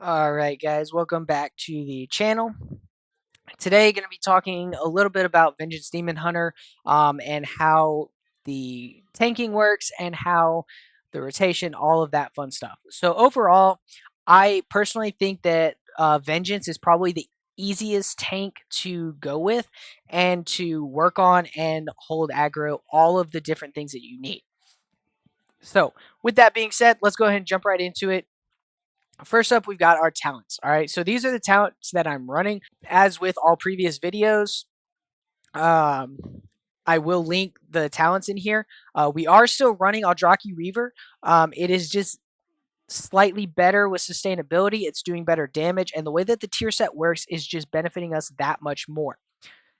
All right, guys, welcome back to the channel. Today, going to be talking a little bit about Vengeance Demon Hunter and how the tanking works and how the rotation, all of that fun stuff. So, overall, I personally think that Vengeance is probably the easiest tank to go with and to work on and hold aggro, all of the different things that you need. So, with that being said, let's go ahead and jump right into it. First up, we've got our talents. All right, so these are the talents that I'm running. As with all previous videos, um, I will link the talents in here. We are still running Aldraki Reaver. It is just slightly better with sustainability. It's doing better damage, and the way that the tier set works is just benefiting us that much more.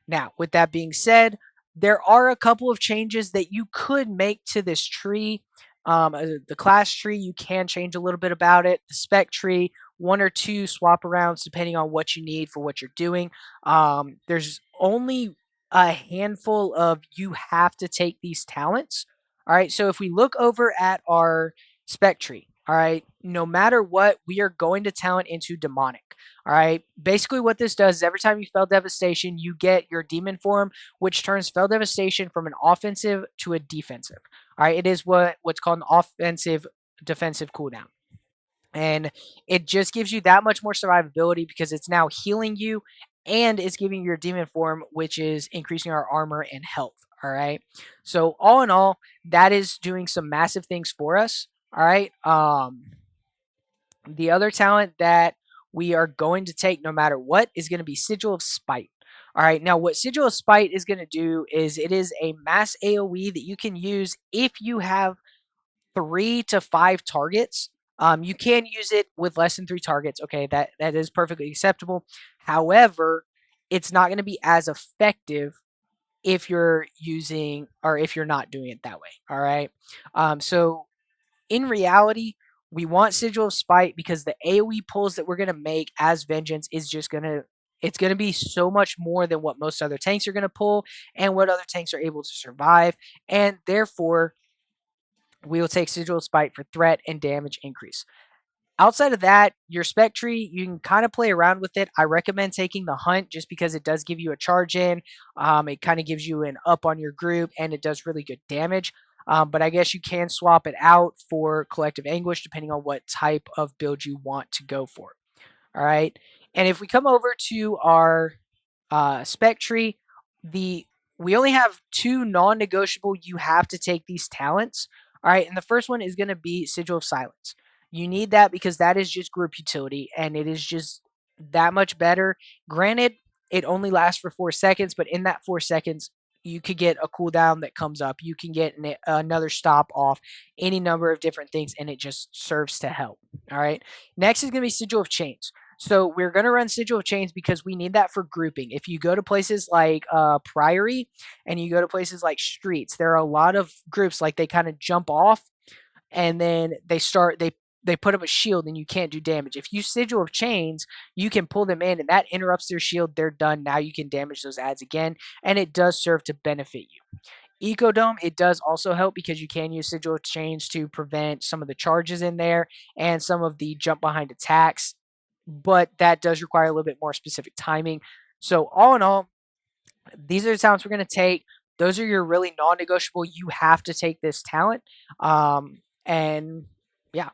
Now, with that being said, there are a couple of changes that you could make to this tree. The class tree, you can change a little bit about it. The spec tree, one or two swap arounds depending on what you need for what you're doing. There's only a handful of you have to take these talents. All right, so if we look over at our spec tree, all right, no matter what, we are going to talent into demonic. All right. Basically, what this does is every time you spell devastation, you get your demon form, which turns spell devastation from an offensive to a defensive. All right. It is what's called an offensive defensive cooldown. And it just gives you that much more survivability because it's now healing you and it's giving you your demon form, which is increasing our armor and health. All right. So all in all, that is doing some massive things for us. All right. The other talent that we are going to take no matter what is going to be Sigil of Spite. All right, now what Sigil of Spite is going to do is it is a mass AoE that you can use if you have 3 to 5 targets. You can use it with less than 3 targets. Okay, that is perfectly acceptable. However, it's not going to be as effective if you're using or if you're not doing it that way. All right. So in reality, we want Sigil of Spite because the AoE pulls that we're going to make as Vengeance is just going to it's going to be so much more than what most other tanks are going to pull and what other tanks are able to survive, and therefore we will take Sigil of Spite for threat and damage increase. Outside of that, your spec tree, you can kind of play around with it. I recommend taking the hunt just because it does give you a charge in. It kind of gives you an up on your group and it does really good damage. But I guess you can swap it out for collective anguish depending on what type of build you want to go for. All right. And if we come over to our spec tree, the we only have 2 non-negotiable. You have to take these talents. All right, and the first one is going to be Sigil of Silence. You need that because that is just group utility, and it is just that much better. Granted, it only lasts for 4 seconds, but in that 4 seconds, you could get a cooldown that comes up. You can get another stop off, any number of different things, and it just serves to help. All right. Next is going to be Sigil of Chains. So we're going to run Sigil of Chains because we need that for grouping. If you go to places like Priory and you go to places like Streets, there are a lot of groups like they kind of jump off and then they put up a shield and you can't do damage. If you Sigil of Chains, you can pull them in and that interrupts their shield. They're done. Now you can damage those ads again, and it does serve to benefit you. Ecodome, it does also help because you can use Sigil of Chains to prevent some of the charges in there and some of the jump behind attacks, but that does require a little bit more specific timing. So all in all, these are the talents we're going to take. Those are your really non-negotiable. You have to take this talent. And yeah.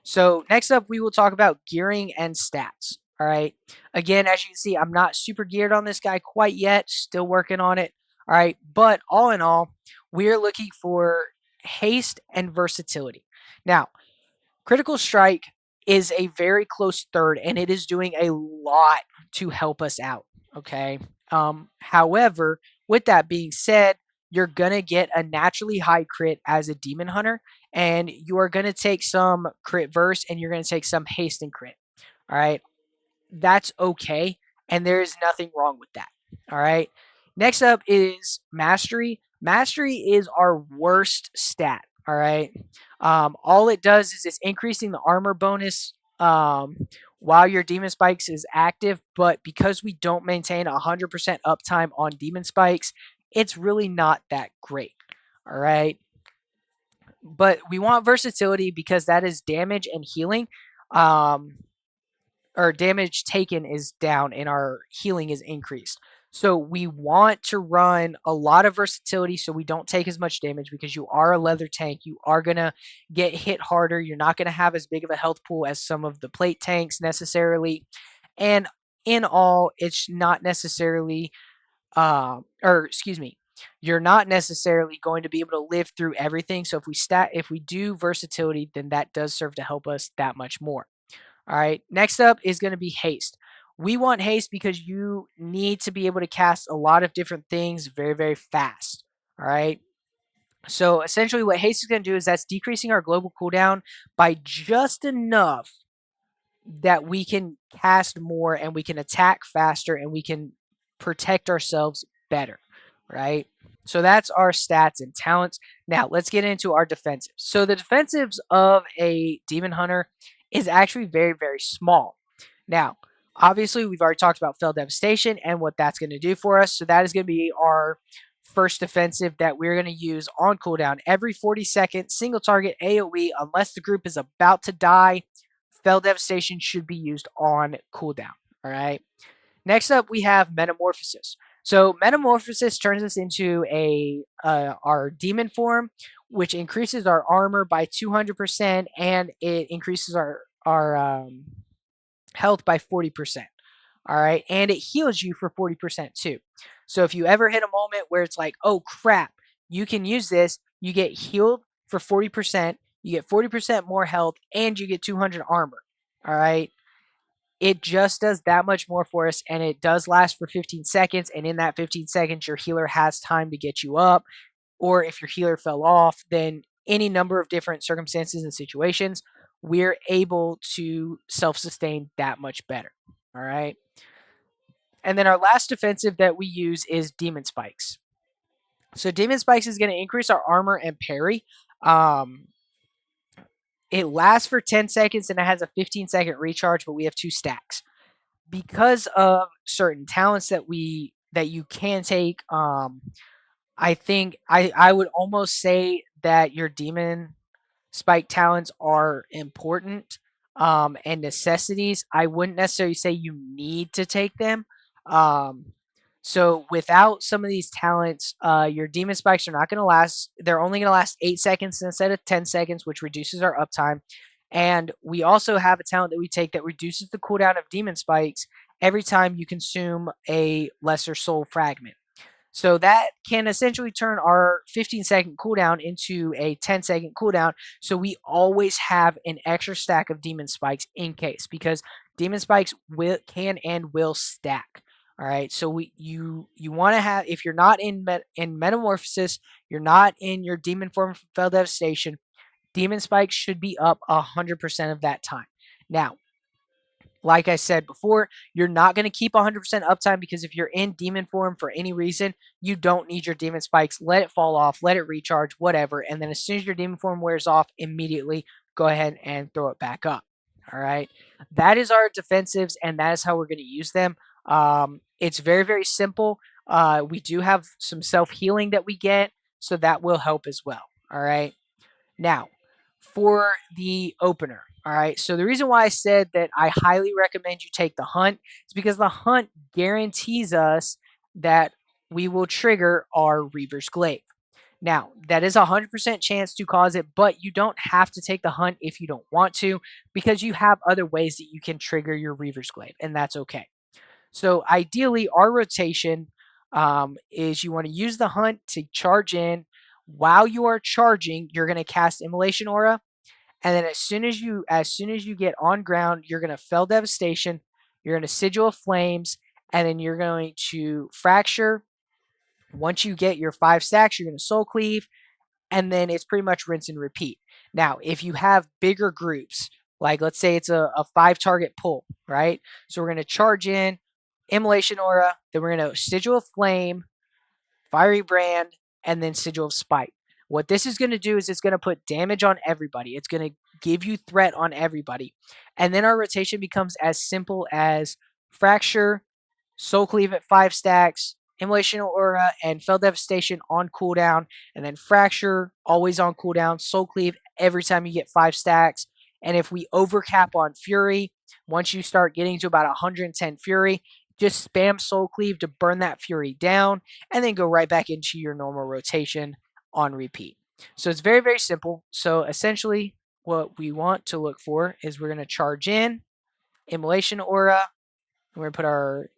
So next up, we will talk about gearing and stats. All right. Again, as you can see, I'm not super geared on this guy quite yet. Still working on it. All right. But all in all, we're looking for haste and versatility. Now, Critical Strike is a very close third, and it is doing a lot to help us out. Okay. However, with that being said, you're gonna get a naturally high crit as a demon hunter, and you are gonna take some crit verse, and you're gonna take some haste and crit. All right, that's okay, and there is nothing wrong with that. All right. Next up is mastery. Mastery is our worst stat. All right. All it does is it's increasing the armor bonus while your demon spikes is active, but because we don't maintain 100% uptime on demon spikes, it's really not that great. All right. But we want versatility because that is damage and healing. Um, or damage taken is down and our healing is increased. So we want to run a lot of versatility so we don't take as much damage because you are a leather tank. You are going to get hit harder. You're not going to have as big of a health pool as some of the plate tanks necessarily. And in all, it's not necessarily, or excuse me, you're not necessarily going to be able to live through everything. So if we do versatility, then that does serve to help us that much more. All right. Next up is going to be haste. We want haste because you need to be able to cast a lot of different things very, very fast. All right. So essentially, what haste is going to do is that's decreasing our global cooldown by just enough that we can cast more and we can attack faster and we can protect ourselves better. Right. So that's our stats and talents. Now let's get into our defensives. So the defensives of a demon hunter is actually very, very small. Now, obviously, we've already talked about fell devastation and what that's going to do for us. So that is going to be our first defensive that we're going to use on cooldown every 40 seconds, single target AoE, unless the group is about to die. Fell devastation should be used on cooldown. All right. Next up, we have Metamorphosis. So Metamorphosis turns us into our demon form, which increases our armor by 200%, and it increases our health by 40%. All right, and it heals you for 40% too. So if you ever hit a moment where it's like, oh crap, you can use this, you get healed for 40%, you get 40% more health, and you get 200 armor. All right, it just does that much more for us, and it does last for 15 seconds. And in that 15 seconds, your healer has time to get you up. Or if your healer fell off, then any number of different circumstances and situations, we're able to self sustain that much better. All right. And then our last defensive that we use is Demon Spikes. So Demon Spikes is going to increase our armor and parry. Um, it lasts for 10 seconds and it has a 15-second recharge, but we have 2 stacks. Because of certain talents that you can take, I think I would almost say that your demon spike talents are important and necessities. I wouldn't necessarily say you need to take them. Um, so without some of these talents, your demon spikes are not going to last. They're only going to last 8 seconds instead of 10 seconds, which reduces our uptime. And we also have a talent that we take that reduces the cooldown of demon spikes every time you consume a lesser soul fragment. So that can essentially turn our 15-second cooldown into a 10-second cooldown. So we always have an extra stack of demon spikes in case, because demon spikes can and will stack. All right. So you want to have, if you're not in metamorphosis, you're not in your demon form from fell devastation, demon spikes should be up 100% of that time. Now, like I said before, you're not going to keep 100% uptime because if you're in demon form for any reason, you don't need your demon spikes. Let it fall off, let it recharge, whatever. And then as soon as your demon form wears off, immediately go ahead and throw it back up. All right. That is our defensives, and that is how we're going to use them. It's very, very simple. We do have some self healing that we get, so that will help as well. All right. Now, for the opener, all right. So the reason why I said that I highly recommend you take the hunt is because the hunt guarantees us that we will trigger our Reaver's Glaive. Now, that is a 100% chance to cause it, but you don't have to take the hunt if you don't want to, because you have other ways that you can trigger your Reaver's Glaive, and that's okay. So ideally, our rotation is you want to use the hunt to charge in. While you are charging, you're going to cast Immolation Aura, and then as soon as you get on ground, you're going to fell devastation, you're going to sigil of flames, and then you're going to fracture. Once you get your 5 stacks, you're going to soul cleave, and then it's pretty much rinse and repeat. Now, if you have bigger groups, like let's say it's a 5 target pull, right? So we're going to charge in, Immolation Aura, then we're going to sigil of flame, fiery brand, and then sigil of spite. What this is going to do is it's going to put damage on everybody. It's going to give you threat on everybody. And then our rotation becomes as simple as fracture, soul cleave at 5 stacks, immolation aura, and fell devastation on cooldown, and then fracture always on cooldown, soul cleave every time you get 5 stacks, And if we overcap on Fury, once you start getting to about 110 Fury, just spam Soul Cleave to burn that Fury down, and then go right back into your normal rotation on repeat. So it's very, very simple. So essentially, what we want to look for is we're going to charge in, Immolation Aura, we're going to put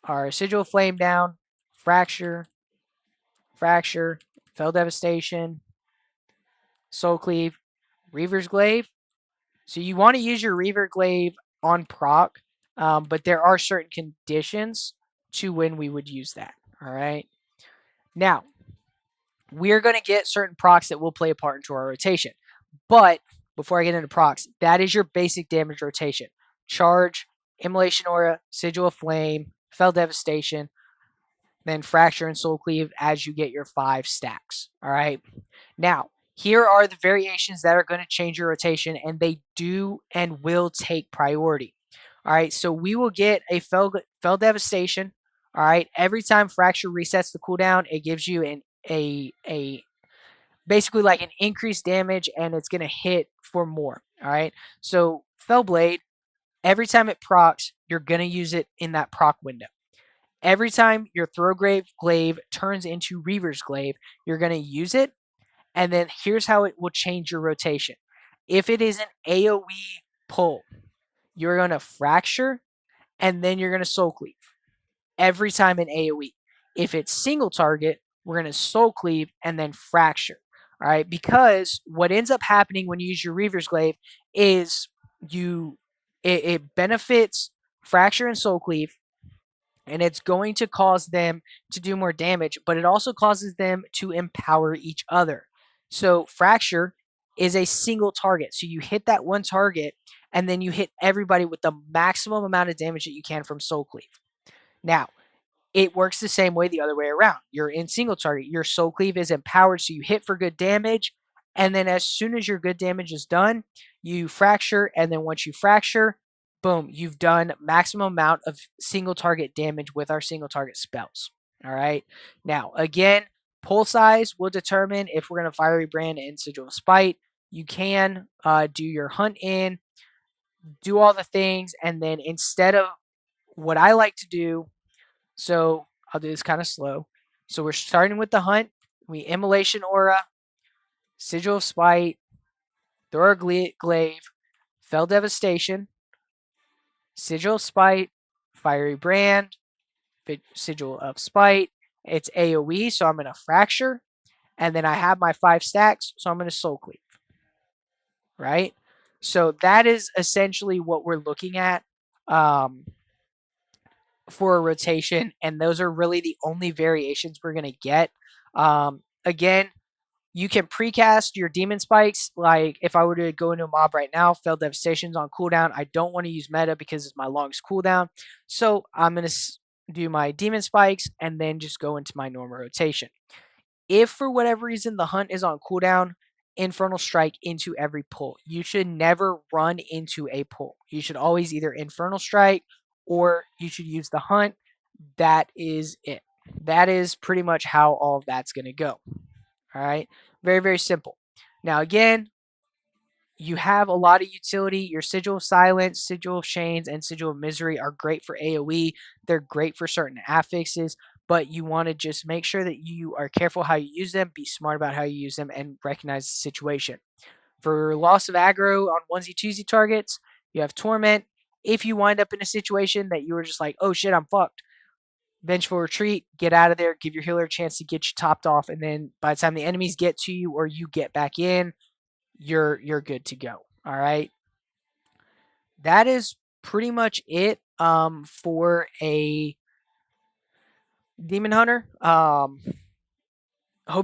our Sigil Flame down, Fracture, Fracture, Fell Devastation, Soul Cleave, Reaver's Glaive. So you want to use your Reaver Glaive on proc, but there are certain conditions to when we would use that. All right. Now, we're going to get certain procs that will play a part into our rotation. But before I get into procs, that is your basic damage rotation. Charge, Immolation Aura, Sigil of Flame, Fell Devastation, then Fracture and Soul Cleave as you get your 5 stacks. All right. Now, here are the variations that are going to change your rotation, and they do and will take priority. All right. So we will get a Fell Devastation. All right. Every time Fracture resets the cooldown, it gives you a basically like an increased damage, and it's going to hit for more. All right. So Fell Blade, every time it procs, you're going to use it in that proc window. Every time your Throw Glaive turns into Reaver's Glaive, you're going to use it. And then here's how it will change your rotation. If it is an AoE pull, you're going to Fracture, and then you're going to Soul Cleave every time in AoE. If it's single target, we're going to Soul Cleave and then Fracture. All right, because what ends up happening when you use your Reaver's Glaive is it benefits Fracture and Soul Cleave, and it's going to cause them to do more damage, but it also causes them to empower each other. So Fracture is a single target. So you hit that one target, and then you hit everybody with the maximum amount of damage that you can from Soul Cleave. Now, it works the same way the other way around. You're in single target. Your Soul Cleave is empowered, so you hit for good damage. And then as soon as your good damage is done, you Fracture. And then once you Fracture, boom, you've done maximum amount of single target damage with our single target spells. All right. Now, again, pull size will determine if we're going to Fiery Brand and Sigil of Spite. You can do your hunt in, do all the things, and then instead of what I like to do, so I'll do this kind of slow. So we're starting with the hunt. We Immolation Aura, Sigil of Spite, Throw Glaive, Fell Devastation, Sigil of Spite, Fiery Brand, Sigil of Spite. It's AoE, so I'm going to Fracture. And then I have my 5 stacks, so I'm going to Soul Cleave. Right? So that is essentially what we're looking at. For a rotation, and those are really the only variations we're going to get. Again, you can precast your demon spikes. Like if I were to go into a mob right now, Fell Devastation's on cooldown. I don't want to use meta because it's my longest cooldown. So I'm going to do my demon spikes and then just go into my normal rotation. If for whatever reason the hunt is on cooldown, Infernal Strike into every pull. You should never run into a pull. You should always either Infernal Strike or you should use the hunt. That is it. That is pretty much how all of that's going to go. All right. Very, very simple. Now, again, you have a lot of utility. Your Sigil of Silence, Sigil of Chains, and Sigil of Misery are great for AoE. They're great for certain affixes, but you want to just make sure that you are careful how you use them, be smart about how you use them, and recognize the situation. For loss of aggro on onesie twosie targets, you have Torment. If you wind up in a situation that you were just like, oh shit, I'm fucked, Vengeful Retreat, get out of there, give your healer a chance to get you topped off, and then by the time the enemies get to you or you get back in, you're good to go. All right. That is pretty much it for a Demon Hunter. Hope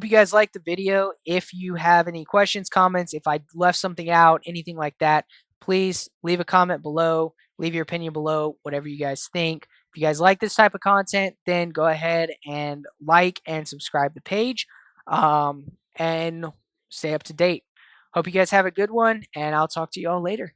you guys liked the video. If you have any questions, comments, if I left something out, anything like that, please leave a comment below. Leave your opinion below, whatever you guys think. If you guys like this type of content, then go ahead and like and subscribe the page and stay up to date. Hope you guys have a good one, and I'll talk to you all later.